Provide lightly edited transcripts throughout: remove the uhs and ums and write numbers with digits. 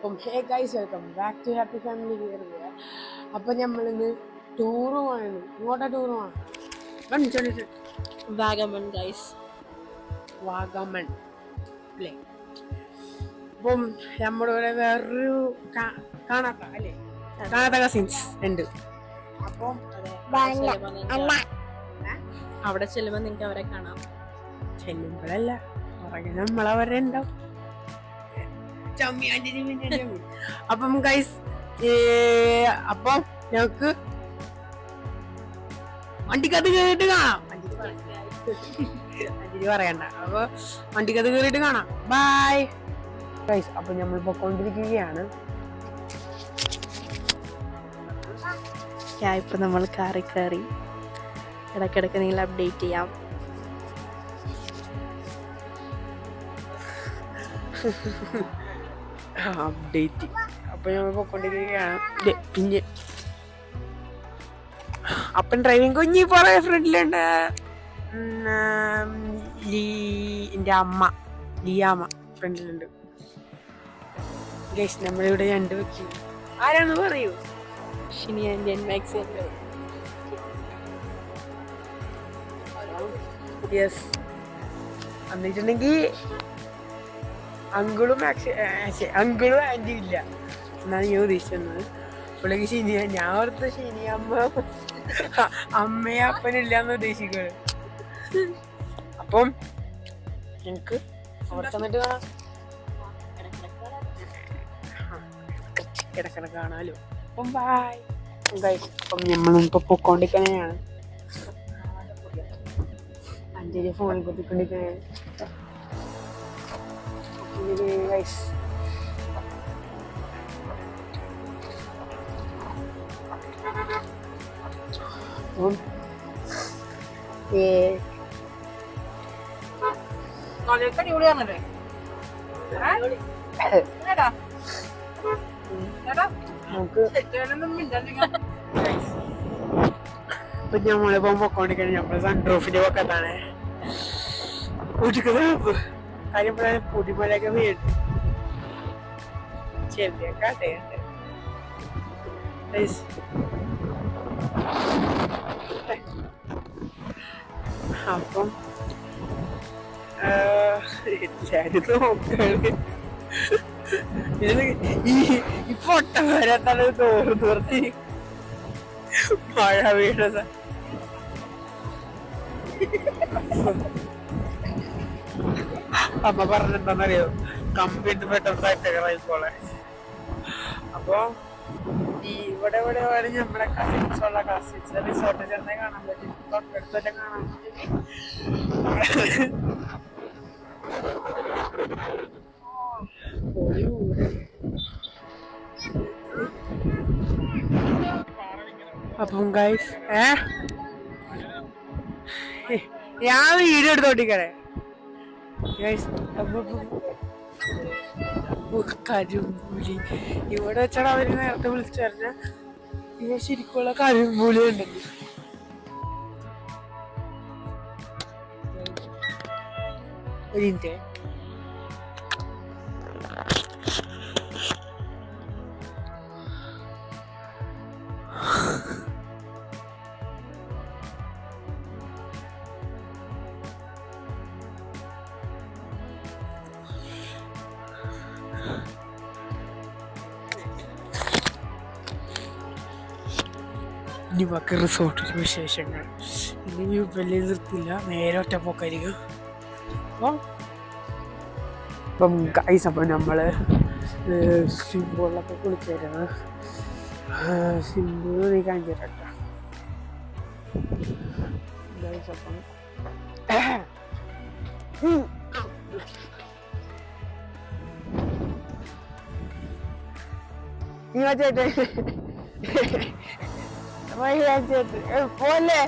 അപ്പം hey guys welcome back to happy family here. അപ്പം നമ്മളിന്ന് ടൂറ് പോയാണ്. ഇങ്ങോട്ടാ ടൂറ് പോകണം? വാഗമൺ ഗൈസ്, വാഗമൺ അല്ലേ? അപ്പം നമ്മുടെ ഇവിടെ വേറൊരു കാണാത്ത അല്ലേ, കാണാത്ത കസിൻസ് ഉണ്ട്. അപ്പം അവിടെ ചെല്ലുമ്പോൾ നിങ്ങൾക്ക് അവരെ കാണാം. ചെല്ലുമ്പോഴല്ല, നമ്മളവരെ ഉണ്ടാവും. അപ്പം ഗൈസ്, അപ്പം ഞങ്ങക്ക് വണ്ടിക്കകത്ത് കേറിയിട്ട് കാണാം. വണ്ടി പറയണ്ട. അപ്പൊ വണ്ടിക്കകത്ത് കേറിയിട്ട് കാണാം. Bye guys. അപ്പൊ നമ്മൾ പൊക്കോണ്ടിരിക്കുകയാണ്. ഇപ്പൊ നമ്മൾ കാറിൽ കയറി. ഇടയ്ക്കിടയ്ക്ക് നിങ്ങൾ അപ്ഡേറ്റ് ചെയ്യാം. അപ്ഡേറ്റ്. അപ്പൊ ഞങ്ങൾ പൊക്കോണ്ടിരിക്കുകയാണ്. പിന്നെ അപ്പൻ ഡ്രൈവിംഗ് കുഞ്ഞി പറയാ ഫ്രണ്ടിലുണ്ട്. എന്റെ അമ്മ ലിയാമ്മ ഫ്രണ്ടിലുണ്ട്. ഗൈസ്, നമ്മളിവിടെ രണ്ട് വെക്കും. ആരാന്ന് പറയൂ? യെസ്, എന്നിട്ടുണ്ടെങ്കിൽ അങ്കിളും ആന്റിയും ഇല്ല എന്നാണ് ഞാൻ ഉദ്ദേശിച്ചത്. പുള്ളിക്ക് ശനിയ, ഞാൻ ഓർത്ത് ശനി അമ്മയും അപ്പനും ഇല്ലാന്ന് ഉദ്ദേശിക്കുന്നത്. അപ്പം എനിക്ക് അവിടെ തന്നിട്ട് കാണാം. ഇടക്കിടക്ക് കാണാലോ. അപ്പം ബൈ ഗൈസ്. അപ്പം നമ്മളിപ്പോ പൊക്കോണ്ടിരിക്കണേയാണ്. അഞ്ചേരി ഫോണിൽ കുത്തിക്കൊണ്ടിരിക്കണേ ഗൈസ്. ഇപ്പൊ നമ്മളിപ്പോ പൊക്കോണ്ടിരിക്കണേ നമ്മള് സൺറൂഫിന്റെ പക്കത്താണ്. കാര്യം പറയാൻ പൊടിമലയൊക്കെ വീഴും. ചെറിയ കടയുണ്ട്. അപ്പം നോക്കാണ് ഈ പൊട്ട വരാത്താണ് തോർത്തി മഴ വീണത്. അമ്മ പറഞ്ഞെന്താന്നറിയോ? കമ്പിട്ട് പെട്ടെന്ന്. അപ്പൊ ഇവിടെ നമ്മുടെ കസിൻസ് ഉള്ള കസിൻസ് റിസോർട്ടിൽ ചെന്നേ കാണാൻ പറ്റും. തൊട്ടടുത്തല്ലേ കാണാൻ പറ്റും. അപ്പം ഗൈസ്, ഞാൻ വീഡിയോ എടുത്തോണ്ടിരിക്കണേ ഗൈസ്. കരിമ്പൂലി ഇവിടെ വെച്ചാണ് അവര് നേരത്തെ വിളിച്ചു പറഞ്ഞ ഇവ ശരിക്കുള്ള കരിമ്പൂലി ഉണ്ടെങ്കിൽ. ഒരു മിനിറ്റ്. ഇനി ബാക്കി റിസോർട്ടിലെ വിശേഷങ്ങൾ ഇനി വലിയ നിർത്തില്ല, നേരെ ഒറ്റ പോക്കായിരിക്കും. അപ്പം ഗൈസ്, അപ്പം നമ്മള് സിംബോളിലൊക്കെ കുളിച്ചായിരുന്നു. സിംബോൾ നീ കാണിച്ചിട്ട ഗൈസ്. അപ്പം നീ വച്ചേട്ടെ പോലെ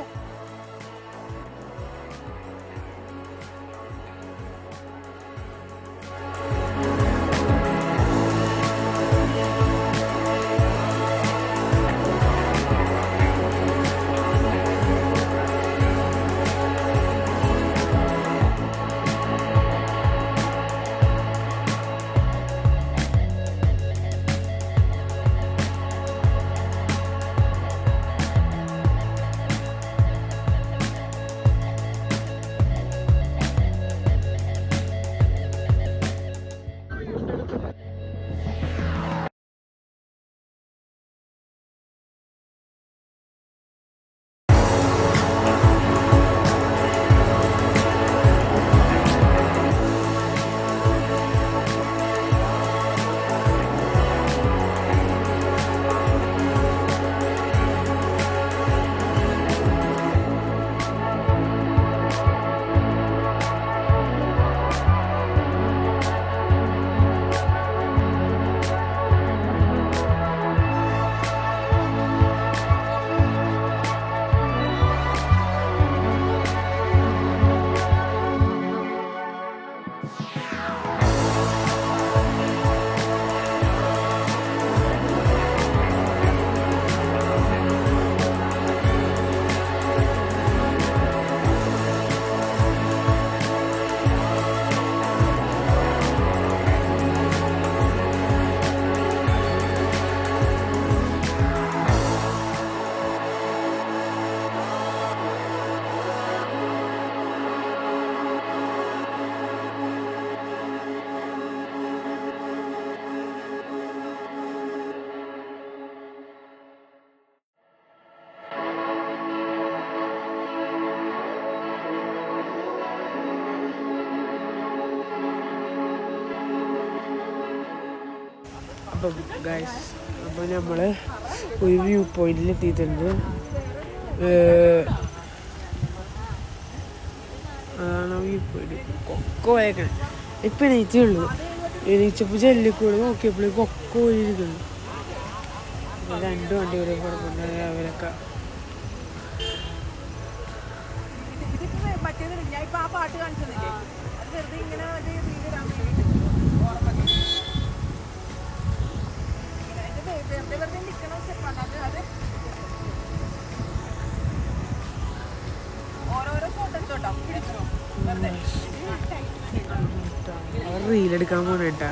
അപ്പം ഗൈസ് അപ്പോൾ നമ്മൾ ഒരു വ്യൂ പോയിന്റിൽ എത്തിയിട്ടുണ്ട്. അതാണ് വ്യൂ പോയിന്റ്. കൊക്കോ വയക്കണേ ഇപ്പം എണീച്ചുള്ളൂ. എണീച്ചപ്പോൾ ജെല്ലിക്കൂടെ നോക്കിയപ്പോൾ കൊക്കോ ഇരിക്കുന്നു. 2 വണ്ടികളെ കുഴപ്പമില്ല അവരൊക്കെ. അവർ റീലെടുക്കാൻ പോണേട്ടാ.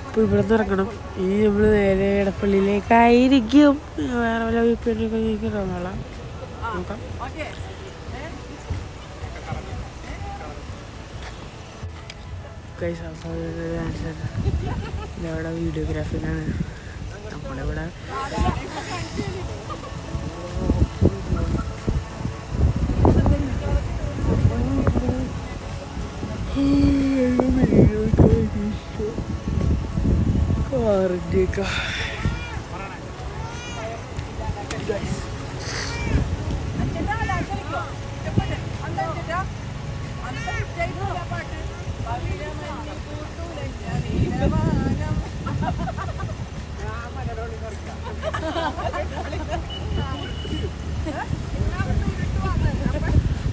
അപ്പോൾ ഇവിടെ നിന്ന് ഇറങ്ങണം. ഇനി നമ്മൾ നേരെ എടപ്പള്ളിയിലേക്കായിരിക്കും. വേറെ വല്ല വീപ്പിലൊക്കെ ഇറങ്ങാം. നോക്കാം. ഇവിടെ വീഡിയോഗ്രാഫിക്കാണ് നമ്മളിവിടെ. കാറിൻ്റെയൊക്കെ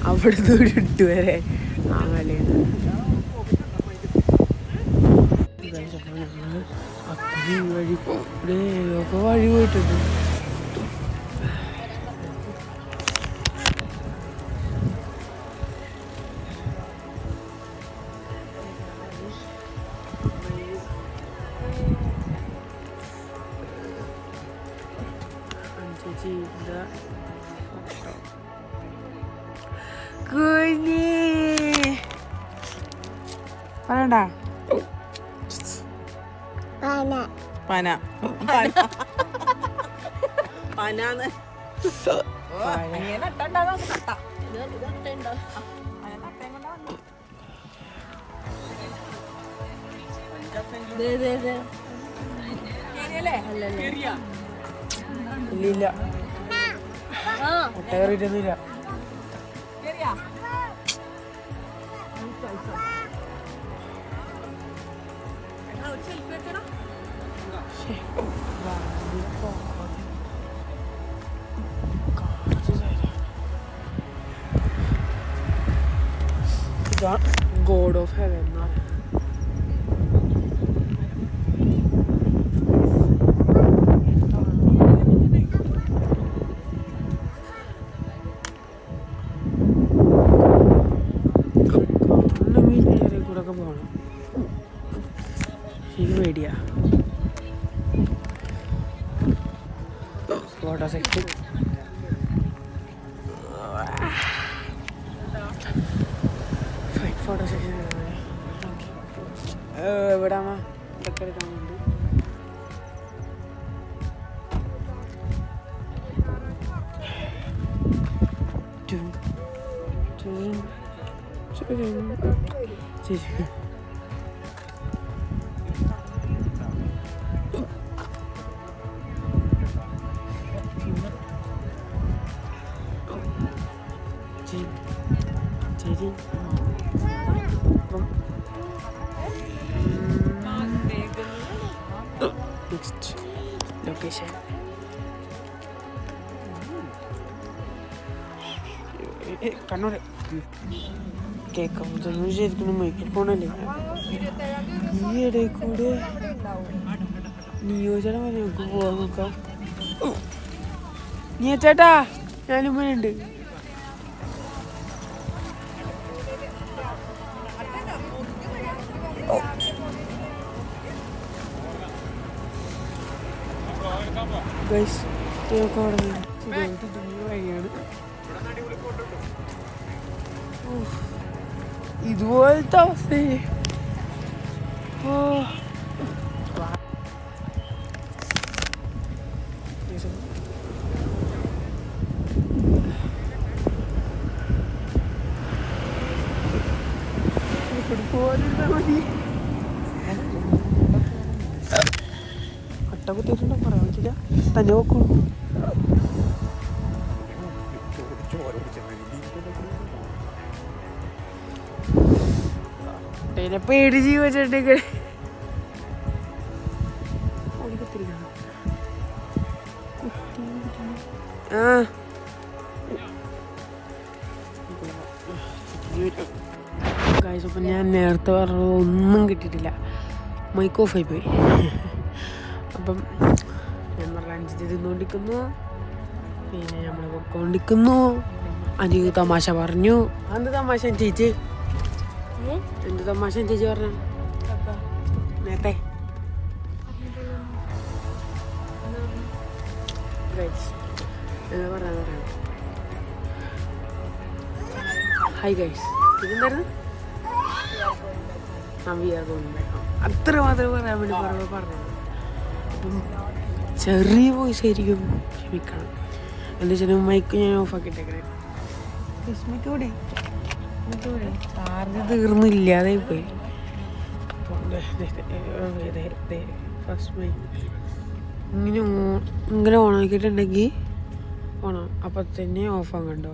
അവിടുന്ന് ഇട്ട് വരെ ആ മലയാണ്. ഞങ്ങൾ അത്രയും വഴി ഒക്കെ വഴി പോയിട്ടുണ്ട്. പറയണ്ട പന പനാന്ന് ഇല്ല മുട്ട കയറിയിട്ടൊന്നുമില്ല. ഗോഡ് ഓഫ് ഹെവൻ എന്നാണ്. കൂടെ ഒക്കെ പോകണം. എനിക്ക് പേടിയാ. ഫോട്ടോ സെക്ഷൻ ഫോട്ടോ സെക്ഷൻ എവിടെ ഇതൊക്കെ എടുക്കാനുണ്ട്. ശരി ശരി നെക്സ്റ്റ് ലൊക്കേഷൻ കണ്ണൂര് കേൾക്കാം. ശരിക്കും മൈക്രോഫോണല്ലേ ഈ ഇടയിൽ കൂടെ നിയോജനം വരെ നമുക്ക് പോവാൻ നോക്കാം. നീ ചേട്ടാ ഞാനും ഉണ്ട്. ഗൈസ് ഇതൊക്കെ വഴിയാണ്. ഇതുപോലത്തെ അവസ്ഥയെ കട്ട കുത്തിയിട്ടുണ്ടോ പറയാൻ പറ്റില്ല. തന്നെ നോക്കൂ. പേടി ജീവച്ചുണ്ടെങ്കിൽ ആ ഗൈസ്, അപ്പം ഞാൻ നേരത്തെ പറഞ്ഞത് ഒന്നും കിട്ടിയിട്ടില്ല. മൈക്ക് ഓഫായി പോയി. അപ്പം ഞാൻ പറഞ്ഞ അഞ്ചിത് തിന്നുകൊണ്ടിരിക്കുന്നു. പിന്നെ നമ്മൾ പൊക്കോണ്ടിരിക്കുന്നു. അഞ്ച് തമാശ പറഞ്ഞു. എന്ത് തമാശ ചേച്ചി? എന്ത് തമാശ ചേച്ചി പറഞ്ഞു നേരത്തെ? പറയാൻ ഹായ് ഗൈസ്, ഇതെന്തായിരുന്നു? അത്ര മാത്രമേ പറയാൻ വേണ്ടി പറഞ്ഞത്. അപ്പം ചെറിയ വോയിസ് ആയിരിക്കും, ക്ഷമിക്കണം. എന്താ വെച്ചാൽ മൈക്ക് ഞാൻ ഓഫാക്കിയിട്ടേക്കണേ. വിസ്മിക്കൂടെ ചാർജ് തീർന്നില്ലാതായി പോയി. ഫസ്റ്റ് മൈക്ക് ഇങ്ങനെ ഓണാക്കിയിട്ടുണ്ടെങ്കിൽ ഓണോ അപ്പം തന്നെ ഓഫാൻ കണ്ടോ.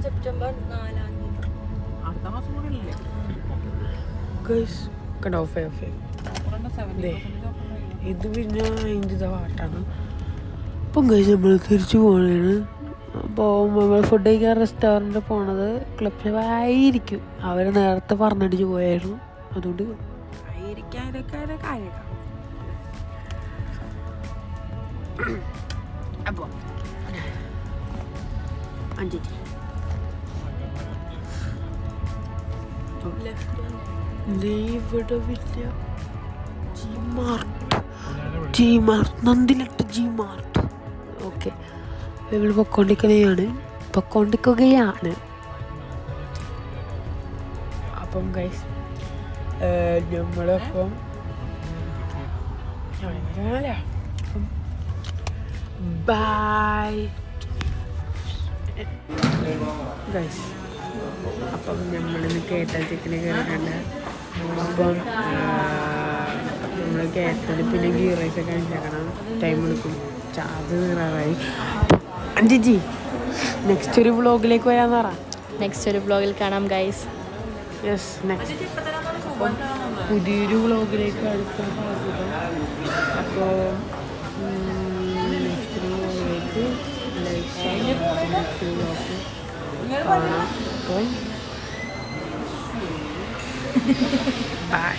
സെപ്റ്റംബർ 4 ഇത് പിന്നെ അതിൻ്റെ പാട്ടാണ്. അപ്പം കഴിച്ച് നമ്മൾ തിരിച്ചു പോകണേണ്. അപ്പോൾ നമ്മൾ ഫുഡ് കഴിക്കാൻ റെസ്റ്റോറൻറ്റിൽ പോണത് ക്ലബ് ഷോ ആയിരിക്കും. അവർ നേരത്തെ പറഞ്ഞടിച്ച് പോയായിരുന്നു. അതുകൊണ്ട് ആയിരിക്കാം കാര്യമൊക്കെ. അപ്പോൾ അഞ്ചി ഇവിടെ വലിയ ജി മാർട്ട് നന്ദിലട്ട് ജി മാർട്ട്. ഓക്കെ, നമ്മൾ പൊക്കോണ്ടിരിക്കുകയാണ്. അപ്പം ഗൈസ് നമ്മളപ്പം ബൈ ഗൈസ്. അപ്പം നമ്മളിന്ന് കേട്ടാൽ ചിക്കന് കയറിയിട്ടുണ്ട്. അപ്പം നമ്മൾ കേട്ടത് പിന്നെ ഗീ റൈസൊക്കെ കഴിച്ചേക്കണം. ടൈം എടുക്കും, ചാർജ് തീരാറായി. അഞ്ചി നെക്സ്റ്റ് ഒരു വ്ളോഗിലേക്ക് വരാന്ന് പറ. നെക്സ്റ്റ് ഒരു വ്ളോഗിൽ കാണാം ഗൈസ്. യെസ്, നെക്സ്റ്റ് പുതിയൊരു വ്ളോഗിലേക്ക് അടുത്ത സാധ്യത. അപ്പോൾ നെക്സ്റ്റ് ഒരു വ്ളോഗിലേക്ക് നെക്സ്റ്റ് വ്ളോഗ് കാണാം. അപ്പം ബൈ.